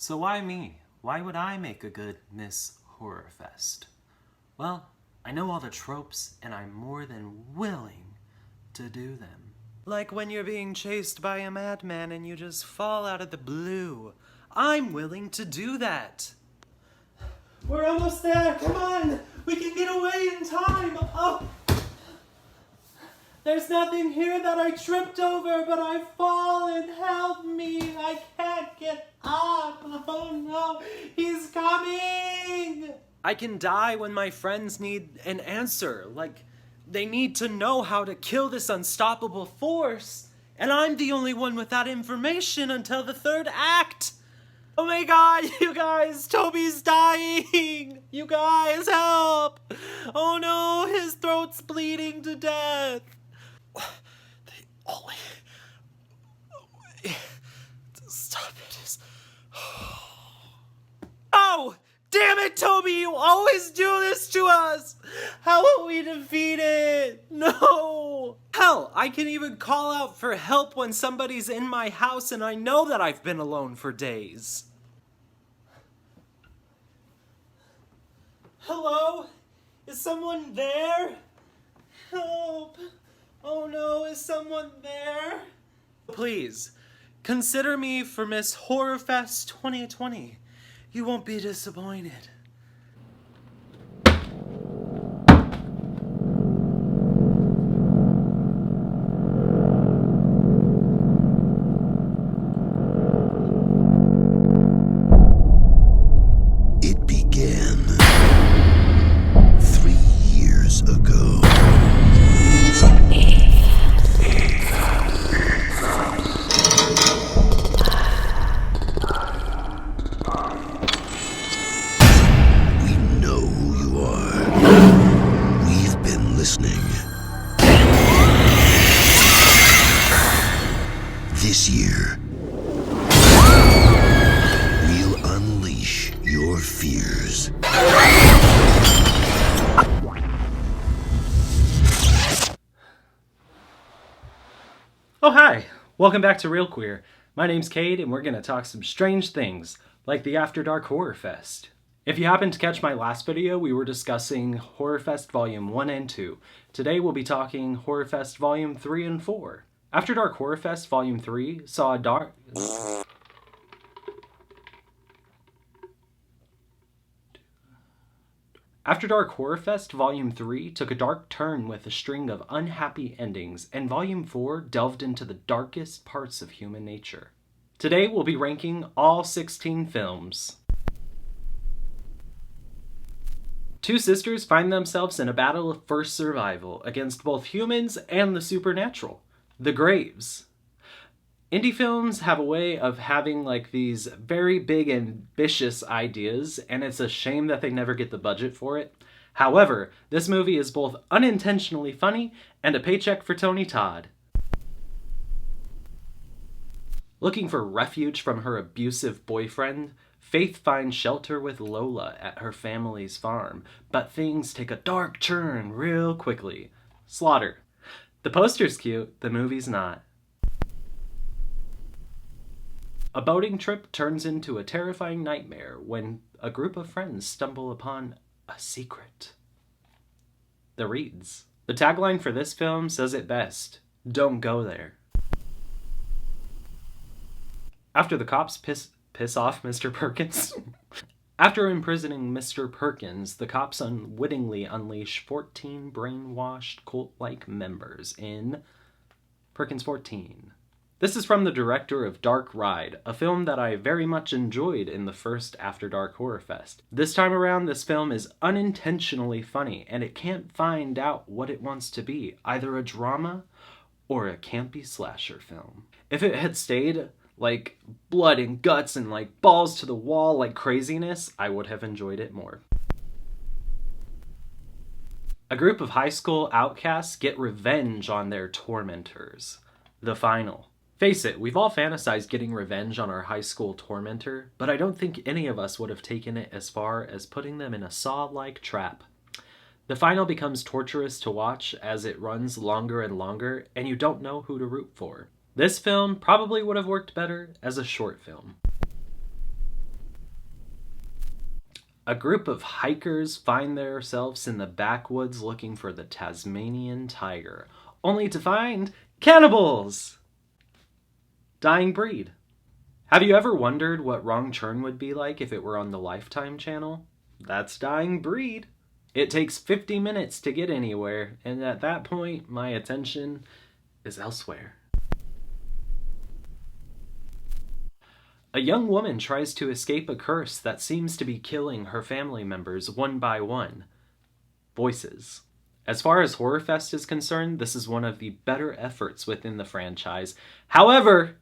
So why me? Why would I make a good Miss Horrorfest? Well, I know all the tropes, and I'm more than willing to do them. Like when you're being chased by a madman and you just fall out of the blue. I'm willing to do that. We're almost there, come on! We can get away in time! Oh! There's nothing here that I tripped over, but I've fallen. Help me! I can't get up! Oh no! He's coming! I can die when my friends need an answer. Like, they need to know how to kill this unstoppable force. And I'm the only one with that information until the third act. Oh my god, you guys, Toby's dying! You guys, help! Oh no, his throat's bleeding to death. The only way to stop it is... Oh! Damn it, Toby! You always do this to us! How will we defeat it? No! Hell, I can even call out for help when somebody's in my house and I know that I've been alone for days. Hello? Is someone there? Help! Oh no, is someone there? Please, consider me for Miss Horrorfest 2020. You won't be disappointed. It began 3 years ago. We know who you are. We've been listening. This year, we'll unleash your fears. Oh hi! Welcome back to Real Queer. My name's Cade and we're gonna talk some strange things, like the After Dark Horror Fest. If you happened to catch my last video, we were discussing Horrorfest Volume 1 and 2. Today we'll be talking Horrorfest Volume 3 and 4. After Dark Horrorfest Volume 3 saw a dark... After Dark Horrorfest Volume 3 took a dark turn with a string of unhappy endings, and Volume 4 delved into the darkest parts of human nature. Today we'll be ranking all 16 films. Two sisters find themselves in a battle of first survival against both humans and the supernatural. The Graves. Indie films have a way of having like these very big ambitious ideas, and it's a shame that they never get the budget for it. However, this movie is both unintentionally funny and a paycheck for Tony Todd. Looking for refuge from her abusive boyfriend, Faith finds shelter with Lola at her family's farm, but things take a dark turn real quickly. Slaughter. The poster's cute, the movie's not. A boating trip turns into a terrifying nightmare when a group of friends stumble upon a secret. The Reeds. The tagline for this film says it best: don't go there. After the cops piss off Mr. Perkins. After imprisoning Mr. Perkins, the cops unwittingly unleash 14 brainwashed cult-like members in Perkins 14. This is from the director of Dark Ride, a film that I very much enjoyed in the first After Dark Horrorfest. This time around, this film is unintentionally funny, and it can't find out what it wants to be, either a drama or a campy slasher film. If it had stayed like blood and guts and like balls to the wall like craziness, I would have enjoyed it more. A group of high school outcasts get revenge on their tormentors. The final. Face it, we've all fantasized getting revenge on our high school tormentor, but I don't think any of us would have taken it as far as putting them in a saw-like trap. The final becomes torturous to watch as it runs longer and longer, and you don't know who to root for. This film probably would have worked better as a short film. A group of hikers find themselves in the backwoods looking for the Tasmanian tiger, only to find cannibals! Dying Breed. Have you ever wondered what Wrong Turn would be like if it were on the Lifetime channel? That's Dying Breed. It takes 50 minutes to get anywhere, and at that point, my attention is elsewhere. A young woman tries to escape a curse that seems to be killing her family members one by one. Voices. As far as Horrorfest is concerned, this is one of the better efforts within the franchise. However,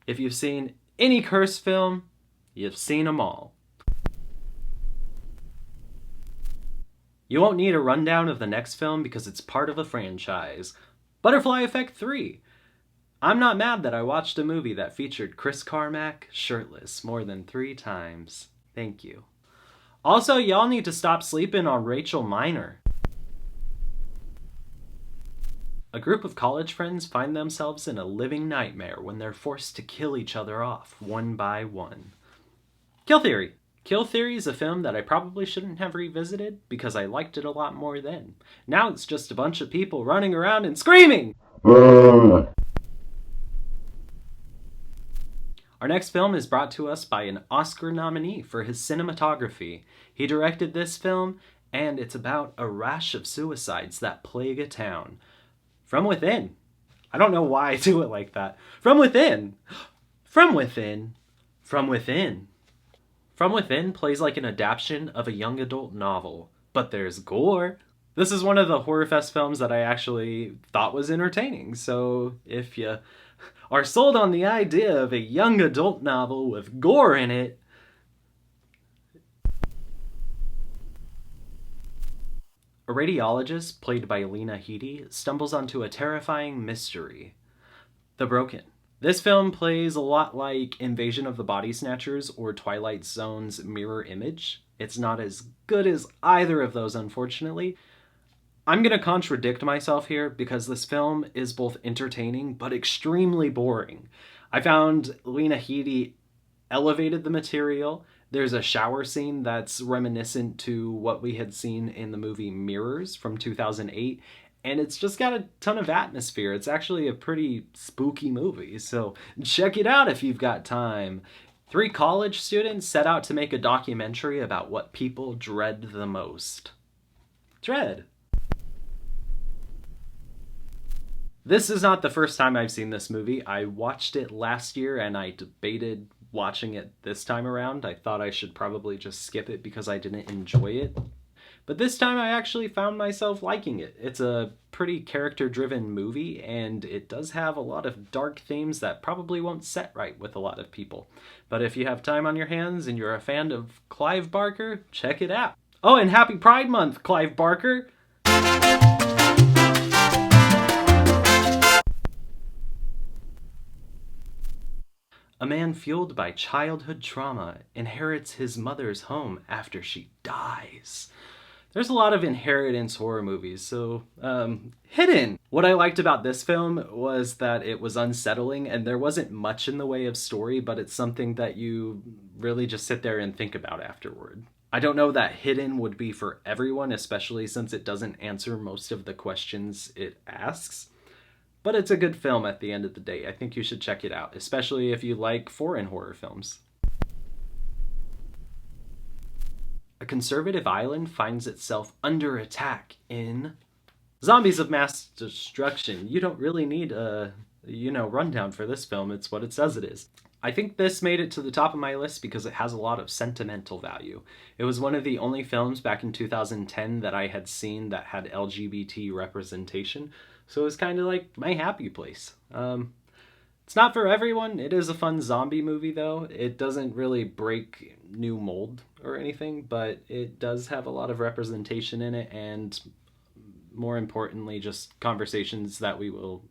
if you've seen any curse film, you've seen them all. You won't need a rundown of the next film because it's part of a franchise. Butterfly Effect 3. I'm not mad that I watched a movie that featured Chris Carmack shirtless more than 3 times. Thank you. Also, y'all need to stop sleeping on Rachel Miner. A group of college friends find themselves in a living nightmare when they're forced to kill each other off one by one. Kill Theory. Kill Theory is a film that I probably shouldn't have revisited because I liked it a lot more then. Now it's just a bunch of people running around and screaming! Our next film is brought to us by an Oscar nominee for his cinematography. He directed this film, and it's about a rash of suicides that plague a town. From Within. I don't know why I do it like that. From Within. From Within. From Within. From Within plays like an adaptation of a young adult novel, but there's gore. This is one of the Horrorfest films that I actually thought was entertaining, so if you are sold on the idea of a young adult novel with gore in it, a radiologist, played by Lena Headey, stumbles onto a terrifying mystery. The Broken. This film plays a lot like Invasion of the Body Snatchers or Twilight Zone's Mirror Image. It's not as good as either of those, unfortunately. I'm going to contradict myself here because this film is both entertaining but extremely boring. I found Lena Headey elevated the material. There's a shower scene that's reminiscent to what we had seen in the movie Mirrors from 2008, and it's just got a ton of atmosphere. It's actually a pretty spooky movie, so check it out if you've got time. 3 college students set out to make a documentary about what people dread the most. Dread. This is not the first time I've seen this movie. I watched it last year and I debated watching it this time around. I thought I should probably just skip it because I didn't enjoy it. But this time I actually found myself liking it. It's a pretty character-driven movie, and it does have a lot of dark themes that probably won't set right with a lot of people. But if you have time on your hands and you're a fan of Clive Barker, check it out. Oh, and happy Pride Month, Clive Barker! A man fueled by childhood trauma inherits his mother's home after she dies. There's a lot of inheritance horror movies, so, Hidden! What I liked about this film was that it was unsettling, and there wasn't much in the way of story, but it's something that you really just sit there and think about afterward. I don't know that Hidden would be for everyone, especially since it doesn't answer most of the questions it asks. But it's a good film at the end of the day. I think you should check it out, especially if you like foreign horror films. A conservative island finds itself under attack in Zombies of Mass Destruction. You don't really need a, rundown for this film. It's what it says it is. I think this made it to the top of my list because it has a lot of sentimental value. It was one of the only films back in 2010 that I had seen that had LGBT representation. So it was kind of like my happy place. It's not for everyone. It is a fun zombie movie, though. It doesn't really break new mold or anything, but it does have a lot of representation in it, and more importantly, just conversations that we will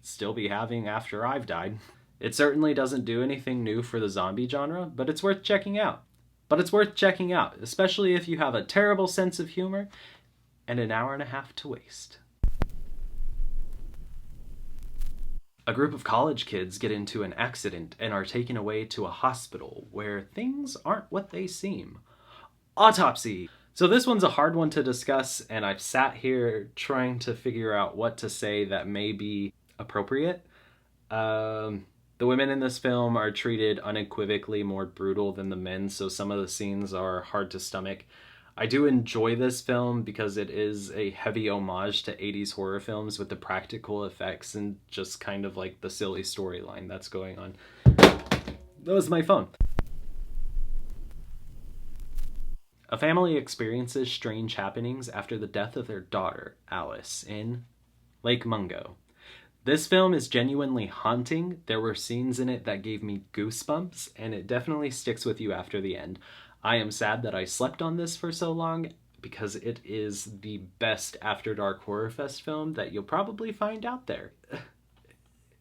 still be having after I've died. It certainly doesn't do anything new for the zombie genre, but it's worth checking out. Especially if you have a terrible sense of humor and an hour and a half to waste. A group of college kids get into an accident and are taken away to a hospital where things aren't what they seem. Autopsy. So this one's a hard one to discuss, and I've sat here trying to figure out what to say that may be appropriate. The women in this film are treated unequivocally more brutal than the men, so some of the scenes are hard to stomach. I do enjoy this film because it is a heavy homage to 80s horror films with the practical effects and just kind of like the silly storyline that's going on. That was my phone. A family experiences strange happenings after the death of their daughter, Alice, in Lake Mungo. This film is genuinely haunting. There were scenes in it that gave me goosebumps, and it definitely sticks with you after the end. I am sad that I slept on this for so long because it is the best After Dark Horrorfest film that you'll probably find out there.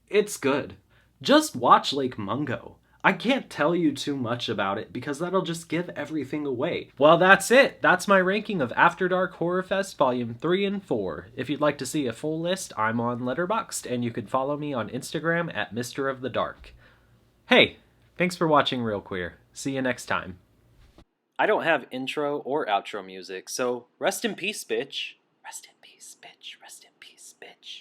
It's good. Just watch Lake Mungo. I can't tell you too much about it because that'll just give everything away. Well, that's it. That's my ranking of After Dark Horrorfest Volume 3 and 4. If you'd like to see a full list, I'm on Letterboxd, and you can follow me on Instagram at Mr. of the Dark. Hey, thanks for watching Real Queer. See you next time. I don't have intro or outro music, so rest in peace, bitch. Rest in peace, bitch. Rest in peace, bitch.